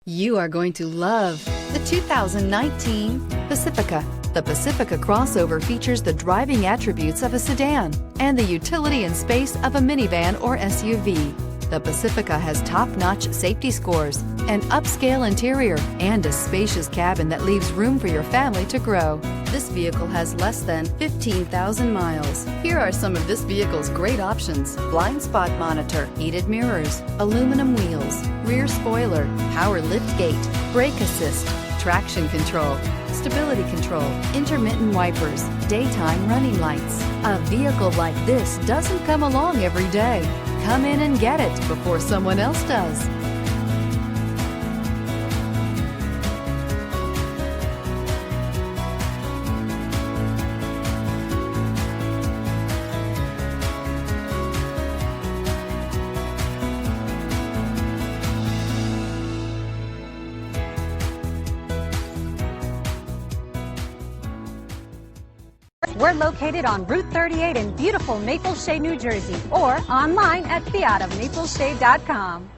You are going to love the 2019 Pacifica. The Pacifica crossover features the driving attributes of a sedan and the utility and space of a minivan or SUV. The Pacifica has top-notch safety scores, an upscale interior, and a spacious cabin that leaves room for your family to grow. This vehicle has less than 15,000 miles. Here are some of this vehicle's great options: blind spot monitor, heated mirrors, aluminum wheels, rear spoiler, power liftgate, brake assist, traction control, stability control, intermittent wipers, daytime running lights. A vehicle like this doesn't come along every day. Come in and get it before someone else does. We're located on Route 38 in beautiful Maple Shade, New Jersey, or online at fiatofmapleshade.com.